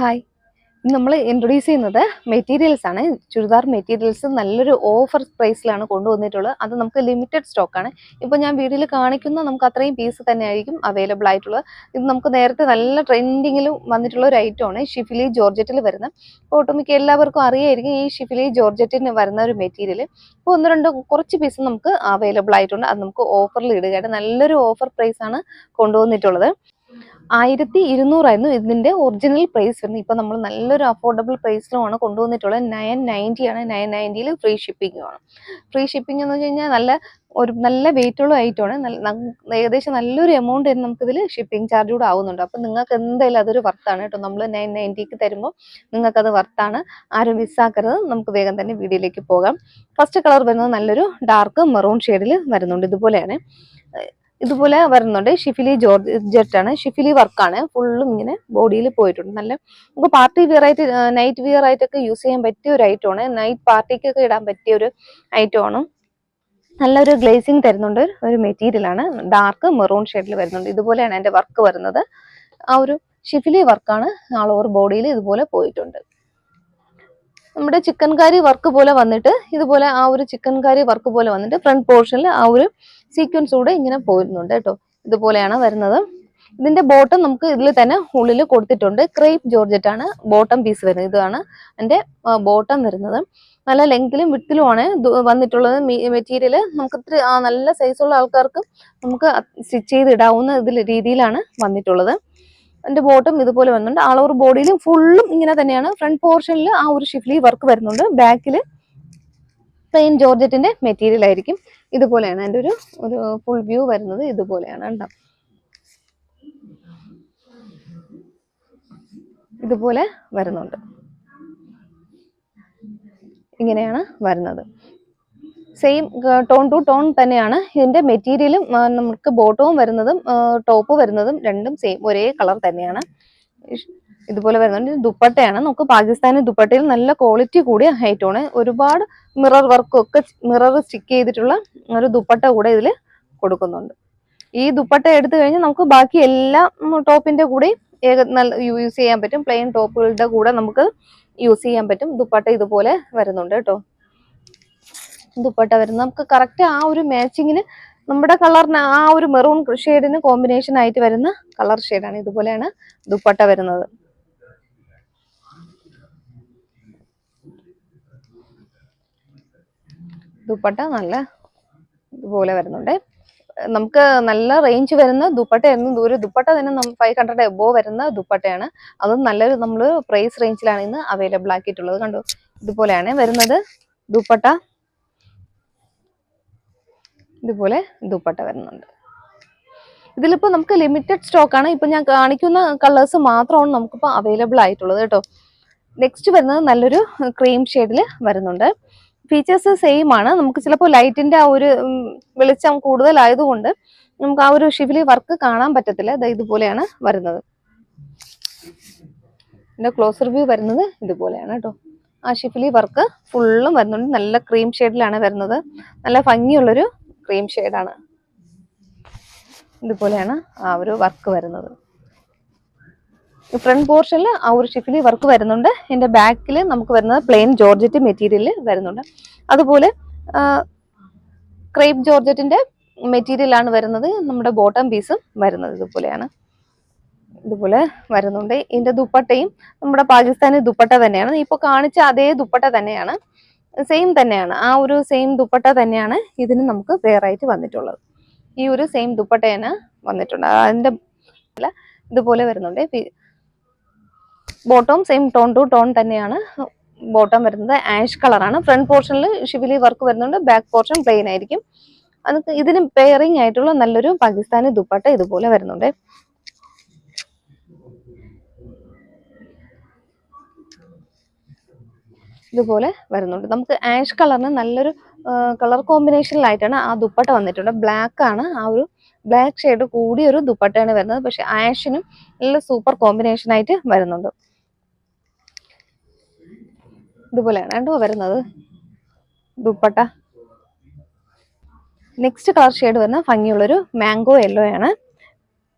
Hi. നമ്മൾ introduce ചെയ്യുന്നത് materials ആണ്. ചുരിദാർ മെറ്റീരിയൽസ് നല്ലൊരു ഓഫർ പ്രൈസിലാണ് കൊണ്ടുവന്നിട്ടുള്ളത്. അത് നമുക്ക് ലിമിറ്റഡ് സ്റ്റോക്കാണ്. ഇപ്പോൾ ഞാൻ വീഡിയോയിൽ കാണിക്കുന്ന നമുക്ക് അത്രയും പീസ് തന്നെ ആയിരിക്കും അവൈലബിൾ ആയിട്ടുള്ളത്. ഇത് നമുക്ക് നേരത്തെ നല്ല ട്രെൻഡിങ്ങിലും വന്നിട്ടുള്ള ഒരു ഐറ്റമാണ്. ഷിഫിലി ജോർജറ്റിൽ വരുന്ന, ഇപ്പോൾ ഒട്ടുമിക്ക എല്ലാവർക്കും അറിയായിരിക്കും ഈ ഷിഫിലി ജോർജറ്റിന് വരുന്ന ഒരു മെറ്റീരിയൽ. ഇപ്പോൾ ഒന്ന് രണ്ട് കുറച്ച് പീസ് നമുക്ക് അവൈലബിൾ ആയിട്ടുണ്ട്. അത് നമുക്ക് ഓഫറിൽ ഇടുകയാണ്. നല്ലൊരു ഓഫർ പ്രൈസാണ് കൊണ്ടുവന്നിട്ടുള്ളത്. 1200 ഇതിന്റെ ഒറിജിനൽ പ്രൈസ് വരുന്നത്. ഇപ്പൊ നമ്മൾ നല്ലൊരു അഫോർഡബിൾ പ്രൈസിലുമാണ് കൊണ്ടുവന്നിട്ടുള്ളത്. 990 ആണ്. 990 ഫ്രീ ഷിപ്പിംഗും ആണ്. ഫ്രീ ഷിപ്പിംഗ് എന്ന് വെച്ച് കഴിഞ്ഞാൽ നല്ല വെയിറ്റ് ഉള്ള ഐറ്റമാണ്. ഏകദേശം നല്ലൊരു എമൗണ്ട് തന്നെ നമുക്ക് ഇതിൽ ഷിപ്പിംഗ് ചാർജ് കൂടെ ആവുന്നുണ്ട്. അപ്പൊ നിങ്ങൾക്ക് എന്തായാലും അതൊരു വർത്താണ് കേട്ടോ. നമ്മൾ 990 തരുമ്പോൾ നിങ്ങൾക്ക് അത് വർത്താണ്. ആരും മിസ്സാക്കരുത്. നമുക്ക് വേഗം തന്നെ വീഡിയോയിലേക്ക് പോകാം. ഫസ്റ്റ് കളർ വരുന്നത് നല്ലൊരു ഡാർക്ക് മെറൂൺ ഷെയ്ഡിൽ വരുന്നുണ്ട്. ഇതുപോലെ വരുന്നുണ്ട്. ഷിഫിലി ജോർജറ്റ് ആണ്. ഷിഫിലി വർക്കാണ്. ഫുള്ളും ഇങ്ങനെ ബോഡിയിൽ പോയിട്ടുണ്ട്. നല്ല നമുക്ക് പാർട്ടി വെയർ ആയിട്ട്, നൈറ്റ് വെയർ ആയിട്ടൊക്കെ യൂസ് ചെയ്യാൻ പറ്റിയ ഒരു ഐറ്റമാണ്. നൈറ്റ് പാർട്ടിക്കൊക്കെ ഇടാൻ പറ്റിയ ഒരു ഐറ്റമാണ്. നല്ലൊരു ഗ്ലേസിങ് തരുന്നുണ്ട്. ഒരു മെറ്റീരിയൽ ആണ്. ഡാർക്ക് മെറൂൺ ഷെയ്ഡിൽ വരുന്നുണ്ട്. ഇതുപോലെയാണ് അതിന്റെ വർക്ക് വരുന്നത്. ആ ഒരു ഷിഫിലി വർക്കാണ്. ആൾ ഓവർ ബോഡിയിൽ ഇതുപോലെ പോയിട്ടുണ്ട്. നമ്മുടെ ചിക്കൻകാരി വർക്ക് പോലെ വന്നിട്ട് ഇതുപോലെ ആ ഒരു ചിക്കൻകാരി വർക്ക് പോലെ വന്നിട്ട് ഫ്രണ്ട് പോർഷനിൽ ആ ഒരു സീക്വൻസ് കൂടെ ഇങ്ങനെ പോരുന്നുണ്ട് കേട്ടോ. ഇതുപോലെയാണ് വരുന്നത്. ഇതിന്റെ ബോട്ടം നമുക്ക് ഇതിൽ തന്നെ ഉള്ളിൽ കൊടുത്തിട്ടുണ്ട്. ക്രേപ്പ് ജോർജറ്റ് ആണ് ബോട്ടം പീസ് വരുന്നത്. ഇതാണ് എന്റെ ബോട്ടം വരുന്നത്. നല്ല ലെങ്തിലും വിട്ടിലുമാണ് വന്നിട്ടുള്ളത്. മെറ്റീരിയൽ നമുക്ക് നല്ല സൈസുള്ള ആൾക്കാർക്ക് നമുക്ക് സ്റ്റിച്ച് ചെയ്ത് ഇടാവുന്ന രീതിയിലാണ് വന്നിട്ടുള്ളത്. അതിന്റെ ബോട്ടം ഇതുപോലെ വരുന്നുണ്ട്. ആൾ ഓവർ ബോഡിയിലും ഫുള്ളും ഇങ്ങനെ തന്നെയാണ്. ഫ്രണ്ട് പോർഷനിൽ ആ ഒരു ഷിഫ്ലി വർക്ക് വരുന്നുണ്ട്. ബാക്കിൽ പ്ലെയിൻ ജോർജറ്റിന്റെ മെറ്റീരിയൽ ആയിരിക്കും. ഇതുപോലെയാണ് അതിന്റെ ഒരു ഫുൾ വ്യൂ വരുന്നത്. ഇതുപോലെയാണ് കേട്ടോ. ഇതുപോലെ വരുന്നുണ്ട്. ഇങ്ങനെയാണ് വരുന്നത്. സെയിം ടോൺ ടു ടോൺ തന്നെയാണ് ഇതിന്റെ മെറ്റീരിയലും. നമുക്ക് ബോട്ടവും വരുന്നതും ടോപ്പ് വരുന്നതും രണ്ടും സെയിം ഒരേ കളർ തന്നെയാണ്. ഇതുപോലെ വരുന്നുണ്ട്. ദുപ്പട്ടയാണ്. നമുക്ക് പാകിസ്ഥാനി ദുപ്പട്ടയിൽ നല്ല ക്വാളിറ്റി കൂടിയ ഐറ്റമാണ്. ഒരുപാട് മിറർ വർക്കൊക്കെ മിറർ സ്റ്റിക്ക് ചെയ്തിട്ടുള്ള ഒരു ദുപ്പട്ട കൂടെ ഇതിൽ കൊടുക്കുന്നുണ്ട്. ഈ ദുപ്പട്ട എടുത്തു കഴിഞ്ഞാൽ നമുക്ക് ബാക്കി എല്ലാ ടോപ്പിന്റെ കൂടെ യൂസ് ചെയ്യാൻ പറ്റും. പ്ലെയിൻ ടോപ്പുകളുടെ കൂടെ നമുക്ക് യൂസ് ചെയ്യാൻ പറ്റും. ദുപ്പട്ട ഇതുപോലെ വരുന്നുണ്ട് കേട്ടോ. ദുപ്പട്ട വരുന്നത് നമുക്ക് കറക്റ്റ് ആ ഒരു മാച്ചിങ്ങിന് നമ്മുടെ കളറിന് ആ ഒരു മെറൂൺ ഷെയ്ഡിന് കോമ്പിനേഷൻ ആയിട്ട് വരുന്ന കളർ ഷെയ്ഡാണ്. ഇതുപോലെയാണ് ദുപ്പട്ട വരുന്നത്. ദുപ്പട്ട നല്ല ഇതുപോലെ വരുന്നുണ്ട്. നമുക്ക് നല്ല റേഞ്ച് വരുന്ന ദുപ്പട്ട ഒരു ദുപ്പട്ട തന്നെ 500 എബോവ് വരുന്ന ദുപ്പട്ടയാണ്. അതും നല്ലൊരു നമ്മൾ പ്രൈസ് റേഞ്ചിലാണ് ഇന്ന് അവൈലബിൾ ആക്കിയിട്ടുള്ളത്. കണ്ടു, ഇതുപോലെയാണ് വരുന്നത് ദുപ്പട്ട. ഇതുപോലെ ദുപ്പട്ട വരുന്നുണ്ട്. ഇതിലിപ്പോ നമുക്ക് ലിമിറ്റഡ് സ്റ്റോക്ക് ആണ്. ഇപ്പൊ ഞാൻ കാണിക്കുന്ന കളേഴ്സ് മാത്രമാണ് നമുക്കിപ്പോ അവൈലബിൾ ആയിട്ടുള്ളത് കേട്ടോ. നെക്സ്റ്റ് വരുന്നത് നല്ലൊരു ക്രീം ഷെയ്ഡിൽ വരുന്നുണ്ട്. ഫീച്ചേഴ്സ് സെയിം ആണ്. നമുക്ക് ചിലപ്പോൾ ലൈറ്റിന്റെ ആ ഒരു വെളിച്ചം കൂടുതലായതുകൊണ്ട് നമുക്ക് ആ ഒരു ഷിഫിലി വർക്ക് കാണാൻ പറ്റത്തില്ല. ഇതുപോലെയാണ് വരുന്നത്. ഇതിന്റെ ക്ലോസർ വ്യൂ വരുന്നത് ഇതുപോലെയാണ് കേട്ടോ. ആ ഷിഫിലി വർക്ക് ഫുള്ളും വരുന്നുണ്ട്. നല്ല ക്രീം ഷെയ്ഡിലാണ് വരുന്നത്. നല്ല ഭംഗിയുള്ളൊരു ക്രീം ഷെയ്ഡാണ്. ഇതുപോലെയാണ് ആ ഒരു വർക്ക് വരുന്നത്. ഫ്രണ്ട് പോർഷനിൽ ആ ഒരു ഷിഫിലി വർക്ക് വരുന്നുണ്ട്. ഇതിന്റെ ബാക്കിൽ നമുക്ക് വരുന്നത് പ്ലെയിൻ ജോർജറ്റ് മെറ്റീരിയൽ വരുന്നുണ്ട്. അതുപോലെ ക്രേപ്പ് ജോർജറ്റിന്റെ മെറ്റീരിയൽ ആണ് വരുന്നത്. നമ്മുടെ ബോട്ടം പീസും വരുന്നത് ഇതുപോലെയാണ്. ഇതുപോലെ വരുന്നുണ്ട്. ഇതിന്റെ ദുപ്പട്ടയും നമ്മുടെ പാകിസ്ഥാനി ദുപ്പട്ട തന്നെയാണ്. ഇപ്പൊ കാണിച്ച അതേ ദുപ്പട്ട തന്നെയാണ്. സെയിം തന്നെയാണ്. ആ ഒരു സെയിം ദുപ്പട്ട തന്നെയാണ് ഇതിന് നമുക്ക് വേറായിട്ട് വന്നിട്ടുള്ളത്. ഈ ഒരു സെയിം ദുപ്പട്ടയാണ് വന്നിട്ടുണ്ട്. അതിന്റെ ഇതുപോലെ വരുന്നുണ്ട്. Bottom same tone to tone തന്നെയാണ് ബോട്ടം വരുന്നത്. ആഷ് കളറാണ്. ഫ്രണ്ട് പോർഷനിൽ ഷിഫിലി വർക്ക് വരുന്നുണ്ട്. ബാക്ക് പോർഷൻ പ്ലെയിൻ ആയിരിക്കും. അത് ഇതിന് പെയറിംഗ് ആയിട്ടുള്ള നല്ലൊരു പാകിസ്ഥാനി ദുപ്പട്ട ഇതുപോലെ വരുന്നുണ്ട്. ഇതുപോലെ വരുന്നുണ്ട്. നമുക്ക് ആഷ് കളറിന് നല്ലൊരു കളർ കോമ്പിനേഷനിലായിട്ടാണ് ആ ദുപ്പട്ട വന്നിട്ടുണ്ട്. ബ്ലാക്ക് ആണ്. ആ ഒരു ബ്ലാക്ക് ഷെയ്ഡ് കൂടിയ ഒരു ദുപ്പട്ടയാണ് വരുന്നത്. പക്ഷെ ആഷിനും നല്ല സൂപ്പർ കോമ്പിനേഷൻ ആയിട്ട് വരുന്നുണ്ട്. ഇതുപോലെയാണ് കേട്ടോ വരുന്നത് ദുപ്പട്ട. നെക്സ്റ്റ് കളർ ഷെയ്ഡ് വരുന്ന ഭംഗിയുള്ളൊരു മാംഗോ യെല്ലോ ആണ്.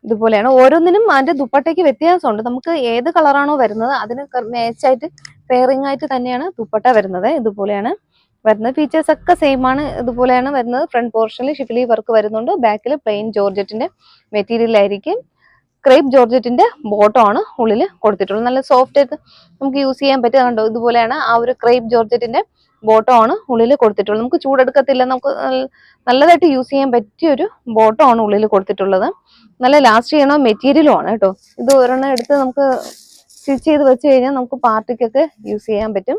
ഇതുപോലെയാണ്. ഓരോന്നിനും അതിന്റെ ദുപ്പട്ടയ്ക്ക് വ്യത്യാസമുണ്ട്. നമുക്ക് ഏത് കളറാണോ വരുന്നത് അതിന് മാച്ചായിട്ട് പെയറിംഗ് ആയിട്ട് തന്നെയാണ് ദുപ്പട്ട വരുന്നത്. ഇതുപോലെയാണ് വരുന്നത്. ഫീച്ചേഴ്സ് ഒക്കെ സെയിം ആണ്. ഇതുപോലെയാണ് വരുന്നത്. ഫ്രണ്ട് പോർഷനിൽ ഷിഫിലി വർക്ക് വരുന്നുണ്ട്. ബാക്കിൽ പ്ലെയിൻ ജോർജറ്റിന്റെ മെറ്റീരിയൽ ആയിരിക്കും. ക്രേപ്പ് ജോർജറ്റിന്റെ ബോട്ടം ആണ് ഉള്ളിൽ കൊടുത്തിട്ടുള്ളത്. നല്ല സോഫ്റ്റ് ആയിട്ട് നമുക്ക് യൂസ് ചെയ്യാൻ പറ്റുക. കണ്ടോ, ഇതുപോലെയാണ് ആ ഒരു ക്രേപ്പ് ജോർജറ്റിന്റെ ബോട്ടം ആണ് ഉള്ളിൽ കൊടുത്തിട്ടുള്ളത്. നമുക്ക് ചൂടെടുക്കത്തില്ല, നമുക്ക് നല്ലതായിട്ട് യൂസ് ചെയ്യാൻ പറ്റിയ ഒരു ബോട്ടം ആണ് ഉള്ളിൽ കൊടുത്തിട്ടുള്ളത്. നല്ല ലാസ്റ്റ് ചെയ്യണ മെറ്റീരിയലും ആണ് കേട്ടോ. ഇത് ഒരെണ്ണം എടുത്ത് നമുക്ക് സ്റ്റിച്ച് ചെയ്ത് വെച്ച് കഴിഞ്ഞാൽ നമുക്ക് പാർട്ടിക്കൊക്കെ യൂസ് ചെയ്യാൻ പറ്റും.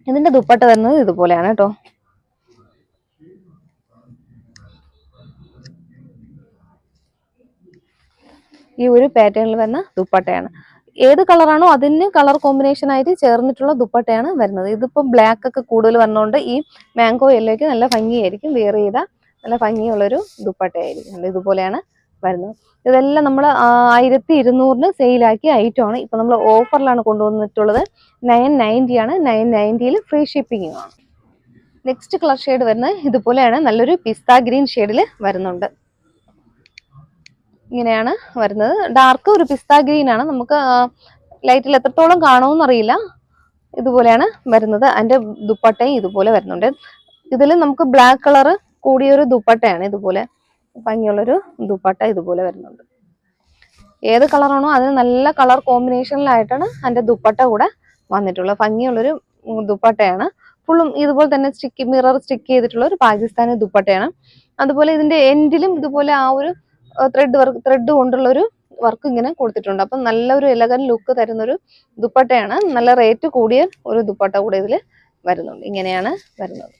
ഇതിന്റെ ദുപ്പട്ട വരുന്നത് ഇതുപോലെയാണ് കേട്ടോ. ഈ ഒരു പാറ്റേണിൽ വരുന്ന ദുപ്പട്ടയാണ്. ഏത് കളറാണോ അതിന് കളർ കോമ്പിനേഷൻ ആയിട്ട് ചേർന്നിട്ടുള്ള ദുപ്പട്ടയാണ് വരുന്നത്. ഇതിപ്പം ബ്ലാക്ക് ഒക്കെ കൂടുതൽ വന്നുകൊണ്ട് ഈ മാംഗോ യെല്ലോയ്ക്ക് നല്ല ഭംഗിയായിരിക്കും. വെയർ ചെയ്ത നല്ല ഭംഗിയുള്ളൊരു ദുപ്പട്ടയായിരിക്കും. ഇതുപോലെയാണ് വരുന്നത്. ഇതെല്ലാം നമ്മൾ 1200 സെയിലാക്കിയ ഐറ്റം ആണ്. ഇപ്പൊ നമ്മൾ ഓഫറിലാണ് കൊണ്ടുവന്നിട്ടുള്ളത്. 990 ആണ്. 990 ഫ്രീ ഷിപ്പിംഗ് ആണ്. നെക്സ്റ്റ് കളർ ഷെയ്ഡ് വരുന്നത് ഇതുപോലെയാണ്. നല്ലൊരു പിസ്ത ഗ്രീൻ ഷെയ്ഡിൽ വരുന്നുണ്ട്. ഇങ്ങനെയാണ് വരുന്നത്. ഡാർക്ക് ഒരു പിസ്ത ഗ്രീൻ ആണ്. നമുക്ക് ലൈറ്റിൽ എത്രത്തോളം കാണുമെന്ന് അറിയില്ല. ഇതുപോലെയാണ് വരുന്നത്. അതിന്റെ ദുപ്പട്ടയും ഇതുപോലെ വരുന്നുണ്ട്. ഇതിൽ നമുക്ക് ബ്ലാക്ക് കളർ കൂടിയൊരു ദുപ്പട്ടയാണ്. ഇതുപോലെ ഭംഗിയുള്ളൊരു ദുപ്പട്ട ഇതുപോലെ വരുന്നുണ്ട്. ഏത് കളറാണോ അതിന് നല്ല കളർ കോമ്പിനേഷനിലായിട്ടാണ് അതിന്റെ ദുപ്പട്ട കൂടെ വന്നിട്ടുള്ളത്. ഭംഗിയുള്ളൊരു ദുപ്പട്ടയാണ്. ഫുള്ളും ഇതുപോലെ തന്നെ മിറർ സ്റ്റിക്ക് ചെയ്തിട്ടുള്ള ഒരു പാകിസ്ഥാനി ദുപ്പട്ടയാണ്. അതുപോലെ ഇതിന്റെ എൻഡിലും ഇതുപോലെ ആ ഒരു ത്രെഡ് കൊണ്ടുള്ള ഒരു വർക്ക് ഇങ്ങനെ കൊടുത്തിട്ടുണ്ട്. അപ്പം നല്ലൊരു എലഗന്റ് ലുക്ക് തരുന്നൊരു ദുപ്പട്ടയാണ്. നല്ല റേറ്റ് കൂടിയ ഒരു ദുപ്പട്ട കൂടെ ഇതിൽ വരുന്നുണ്ട്. ഇങ്ങനെയാണ് വരുന്നത്.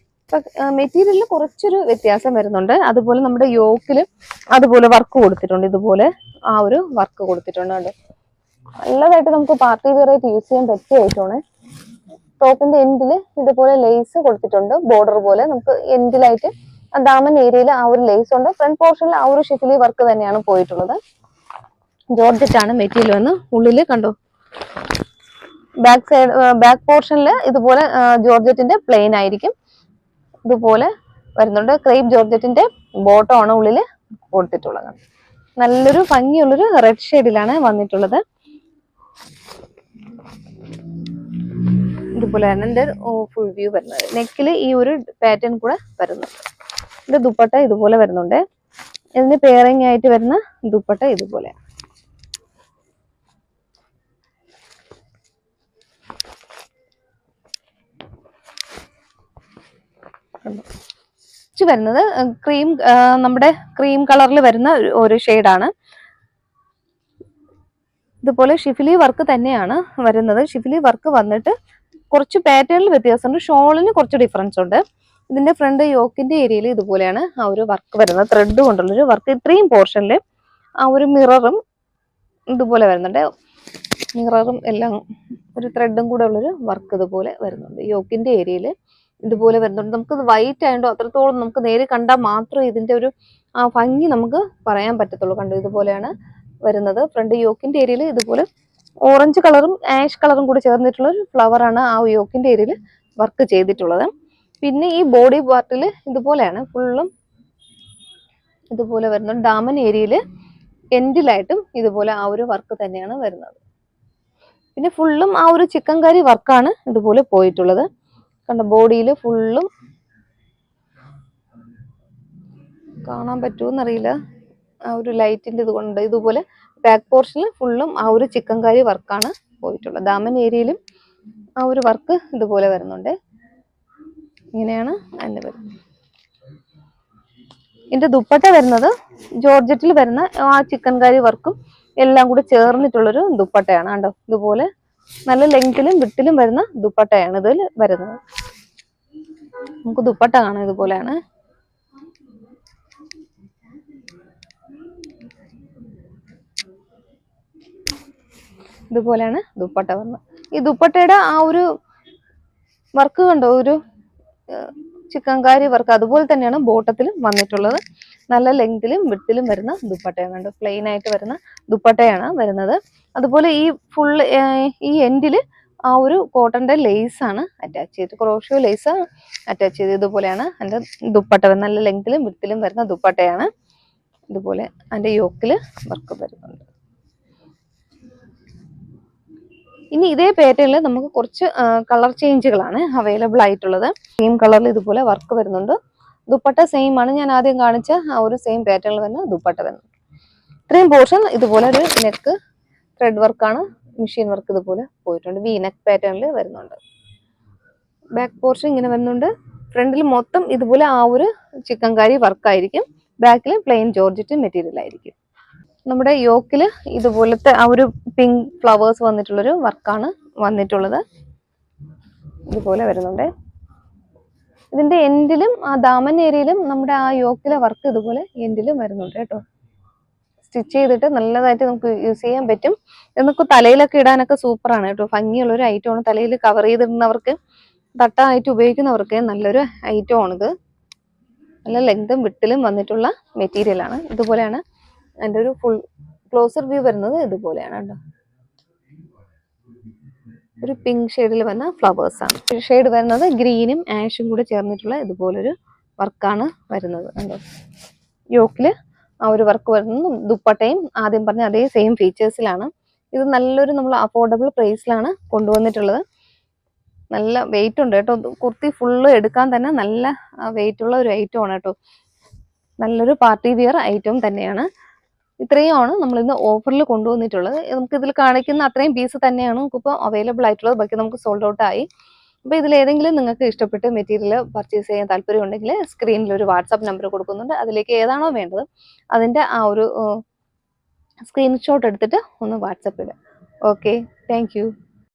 മെറ്റീരിയലിൽ കുറച്ചൊരു വ്യത്യാസം വരുന്നുണ്ട്. അതുപോലെ നമ്മുടെ യോക്കില് അതുപോലെ വർക്ക് കൊടുത്തിട്ടുണ്ട്. ഇതുപോലെ ആ ഒരു വർക്ക് കൊടുത്തിട്ടുണ്ട്. നല്ലതായിട്ട് നമുക്ക് പാർട്ടി വെയർ ആയിട്ട് യൂസ് ചെയ്യാൻ പറ്റിയ ഐറ്റമാണ്. ടോപ്പിന്റെ എൻഡിൽ ഇതുപോലെ ലേസ് കൊടുത്തിട്ടുണ്ട്. ബോർഡർ പോലെ നമുക്ക് എൻഡിലായിട്ട് ദാമൻ ഏരിയയിൽ ആ ഒരു ലേസ് ഉണ്ട്. ഫ്രണ്ട് പോർഷനിൽ ആ ഒരു ഷിഫിലി വർക്ക് തന്നെയാണ് പോയിട്ടുള്ളത്. ജോർജറ്റ് ആണ് മെറ്റീരിയൽ വന്ന് ഉള്ളില് കണ്ടോ. ബാക്ക് പോർഷനിൽ ഇതുപോലെ ജോർജറ്റിന്റെ പ്ലെയിൻ ആയിരിക്കും. ഇതുപോലെ വരുന്നുണ്ട്. ക്രേപ്പ് ജോർജറ്റിന്റെ ബോട്ടം ആണ് ഉള്ളില് കൊടുത്തിട്ടുള്ളത്. നല്ലൊരു ഭംഗിയുള്ളൊരു റെഡ് ഷെയ്ഡിലാണ് വന്നിട്ടുള്ളത്. ഇതുപോലെയാണ് എന്റെ ഫുൾ വ്യൂ വരുന്നത്. നെക്കില് ഈ ഒരു പാറ്റേൺ കൂടെ വരുന്നുണ്ട്. ഇത് ദുപ്പട്ട ഇതുപോലെ വരുന്നുണ്ട്. ഇതിന് പെയറിംഗ് ആയിട്ട് വരുന്ന ദുപ്പട്ട ഇതുപോലെ. വരുന്നത് നമ്മുടെ ക്രീം കളറിൽ വരുന്ന ഒരു ഷെയ്ഡാണ്. ഇതുപോലെ ഷിഫിലി വർക്ക് തന്നെയാണ് വരുന്നത്. ഷിഫിലി വർക്ക് വന്നിട്ട് കുറച്ച് പാറ്റേണിൽ വ്യത്യാസമുണ്ട്. ഷോളിന് കുറച്ച് ഡിഫറൻസ് ഉണ്ട്. ഇതിന്റെ ഫ്രണ്ട് യോക്കിന്റെ ഏരിയയിൽ ഇതുപോലെയാണ് ആ ഒരു വർക്ക് വരുന്നത്. ത്രെഡ് കൊണ്ടുള്ളൊരു വർക്ക്. ഇത്രയും പോർഷനിൽ ആ ഒരു മിററും ഇതുപോലെ വരുന്നുണ്ട്. മിററും എല്ലാം ഒരു ത്രെഡും കൂടെ ഉള്ളൊരു വർക്ക് ഇതുപോലെ വരുന്നുണ്ട്. യോക്കിന്റെ ഏരിയയിൽ ഇതുപോലെ വരുന്നുണ്ട്. നമുക്ക് വൈറ്റ് ആയതുകൊണ്ടോ അത്രത്തോളം നമുക്ക് നേരെ കണ്ടാൽ മാത്രമേ ഇതിന്റെ ഒരു ആ ഭംഗി നമുക്ക് പറയാൻ പറ്റത്തുള്ളൂ. കണ്ടു, ഇതുപോലെയാണ് വരുന്നത്. ഫ്രണ്ട് യോക്കിന്റെ ഏരിയയിൽ ഇതുപോലെ ഓറഞ്ച് കളറും ആഷ് കളറും കൂടി ചേർന്നിട്ടുള്ള ഒരു ഫ്ലവർ ആണ് ആ യോക്കിന്റെ ഏരിയയിൽ വർക്ക് ചെയ്തിട്ടുള്ളത്. പിന്നെ ഈ ബോഡി പാർട്ടിൽ ഇതുപോലെയാണ് ഫുള്ളും ഇതുപോലെ വരുന്നുണ്ട്. ഡാമൻ ഏരിയയിൽ എൻഡിലായിട്ടും ഇതുപോലെ ആ ഒരു വർക്ക് തന്നെയാണ് വരുന്നത്. പിന്നെ ഫുള്ളും ആ ഒരു ചിക്കൻകാരി വർക്കാണ് ഇതുപോലെ പോയിട്ടുള്ളത്. കണ്ട, ബോഡിയിൽ ഫുള്ളും കാണാൻ പറ്റുമെന്നറിയില്ല. ആ ഒരു ലൈറ്റിന്റെ ഇത് കൊണ്ട് ഇതുപോലെ ബാക്ക് പോർഷനിൽ ഫുള്ളും ആ ഒരു ചിക്കൻകാരി വർക്കാണ് പോയിട്ടുള്ളത്. ദാമൻ ഏരിയയിലും ആ ഒരു വർക്ക് ഇതുപോലെ വരുന്നുണ്ട്. ഇങ്ങനെയാണ് അതിന്റെ വരുന്നത്. ഇതിന്റെ ദുപ്പട്ട വരുന്നത് ജോർജറ്റിൽ വരുന്ന ആ ചിക്കൻകാരി വർക്കും എല്ലാം കൂടി ചേർന്നിട്ടുള്ളൊരു ദുപ്പട്ടയാണ്. കണ്ടോ, ഇതുപോലെ നല്ല ലെങ്തിലും വിട്ടിലും വരുന്ന ദുപ്പട്ടയാണ് ഇതിൽ വരുന്നത്. നമുക്ക് ദുപ്പട്ട കാണാം. ഇതുപോലെയാണ്. ഇതുപോലെയാണ് ദുപ്പട്ട വരുന്നത്. ഈ ദുപ്പട്ടയുടെ ആ ഒരു വർക്ക് കണ്ടോ, ഒരു ചിക്കൻകാരി വർക്ക് അതുപോലെ തന്നെയാണ് ബോട്ടത്തിലും വന്നിട്ടുള്ളത്. നല്ല ലെങ്തിലും വിട്ടിലും വരുന്ന ദുപ്പട്ടയാണ്. കണ്ടോ, പ്ലെയിൻ ആയിട്ട് വരുന്ന ദുപ്പട്ടയാണ് വരുന്നത്. അതുപോലെ ഈ ഫുൾ ഈ എൻഡില് ആ ഒരു കോട്ടന്റെ ലേസ് ആണ് അറ്റാച്ച് ചെയ്ത്, ക്രോഷ്യോ ലേസ് അറ്റാച്ച് ചെയ്ത്. ഇതുപോലെയാണ് അതിന്റെ ദുപ്പട്ട. നല്ല ലെങ്തിലും വിട്ടിലും വരുന്ന ദുപ്പട്ടയാണ്. ഇതുപോലെ അതിൻ്റെ യോക്കിൽ വർക്ക് വരുന്നുണ്ട്. ഇനി ഇതേ പാറ്റേണിൽ നമുക്ക് കുറച്ച് കളർ ചേഞ്ചുകളാണ് അവൈലബിൾ ആയിട്ടുള്ളത്. സെയിം കളറിൽ ഇതുപോലെ വർക്ക് വരുന്നുണ്ട്. ദുപ്പട്ട സെയിം ആണ്, ഞാൻ ആദ്യം കാണിച്ച ആ ഒരു സെയിം പാറ്റേണിൽ തന്നെ ദുപ്പട്ട വരുന്നുണ്ട്. ഇത്രയും പോർഷൻ ഇതുപോലെ ഒരു നെക്ക് ത്രെഡ് വർക്കാണ്, മെഷീൻ വർക്ക് ഇതുപോലെ പോയിട്ടുണ്ട്. വി നെക്ക് പാറ്റേണിൽ വരുന്നുണ്ട്. ബാക്ക് പോർഷൻ ഇങ്ങനെ വരുന്നുണ്ട്. ഫ്രണ്ടിൽ മൊത്തം ഇതുപോലെ ആ ഒരു ചിക്കൻകാരി വർക്കായിരിക്കും. ബാക്കിൽ പ്ലെയിൻ ജോർജറ്റ് മെറ്റീരിയൽ ആയിരിക്കും. നമ്മുടെ യോക്കിൽ ഇതുപോലത്തെ ആ ഒരു പിങ്ക് ഫ്ലവേഴ്സ് വന്നിട്ടുള്ളൊരു വർക്കാണ് വന്നിട്ടുള്ളത്. ഇതുപോലെ വരുന്നുണ്ട്. ഇതിന്റെ എൻഡിലും ആ ദാമൻ ഏരിയയിലും നമ്മുടെ ആ യോക്കിലെ വർക്ക് ഇതുപോലെ എൻഡിലും വരുന്നുണ്ട് കേട്ടോ. സ്റ്റിച്ച് ചെയ്തിട്ട് നല്ലതായിട്ട് നമുക്ക് യൂസ് ചെയ്യാൻ പറ്റും. ഇത് നമുക്ക് തലയിലൊക്കെ ഇടാനൊക്കെ സൂപ്പറാണ് കേട്ടോ. ഭംഗിയുള്ള ഒരു ഐറ്റമാണ്. തലയിൽ കവർ ചെയ്തിടുന്നവർക്ക്, തട്ടായിട്ട് ഉപയോഗിക്കുന്നവർക്ക് നല്ലൊരു ഐറ്റമാണിത്. നല്ല ലെങ്തും വിട്ടിലും വന്നിട്ടുള്ള മെറ്റീരിയലാണ്. ഇതുപോലെയാണ് അതിൻ്റെ ഒരു ഫുൾ ക്ലോസർ വ്യൂ വരുന്നത്. ഇതുപോലെയാണ് കേട്ടോ. ഒരു പിങ്ക് ഷെയ്ഡിൽ വന്ന ഫ്ലവേഴ്സ് ആണ്. ഷെയ്ഡ് വരുന്നത് ഗ്രീനും ആഷും കൂടെ ചേർന്നിട്ടുള്ള ഇതുപോലൊരു വർക്കാണ് വരുന്നത് കണ്ടോ. യോക്കില് ആ ഒരു വർക്ക് വരുന്നത്. ദുപ്പട്ടയും ആദ്യം പറഞ്ഞ അതേ സെയിം ഫീച്ചേഴ്സിലാണ്. ഇത് നല്ലൊരു നമ്മൾ അഫോർഡബിൾ പ്രൈസിലാണ് കൊണ്ടുവന്നിട്ടുള്ളത്. നല്ല വെയിറ്റ് ഉണ്ട് കേട്ടോ. കുർത്തി ഫുള്ള് എടുക്കാൻ തന്നെ നല്ല വെയിറ്റ് ഉള്ള ഒരു ഐറ്റം ആണ് കേട്ടോ. നല്ലൊരു പാർട്ടി വിയർ ഐറ്റം തന്നെയാണ്. ഇത്രയുമാണ് നമ്മൾ ഇന്ന് ഓഫറിൽ കൊണ്ടുവന്നിട്ടുള്ളത്. നമുക്ക് ഇതിൽ കാണിക്കുന്ന അത്രയും പീസ് തന്നെയാണ് നമുക്കിപ്പോൾ അവൈലബിൾ ആയിട്ടുള്ളത്. ബാക്കി നമുക്ക് സോൾഡ് ഔട്ട് ആയി. അപ്പോൾ ഇതിലേതെങ്കിലും നിങ്ങൾക്ക് ഇഷ്ടപ്പെട്ട് മെറ്റീരിയൽ പർച്ചേസ് ചെയ്യാൻ താല്പര്യം ഉണ്ടെങ്കിൽ സ്ക്രീനിൽ ഒരു വാട്സാപ്പ് നമ്പർ കൊടുക്കുന്നുണ്ട്. അതിലേക്ക് ഏതാണോ വേണ്ടത് അതിൻ്റെ ആ ഒരു സ്ക്രീൻഷോട്ട് എടുത്തിട്ട് ഒന്ന് വാട്സപ്പ് ഇടുക. Okay, thank you.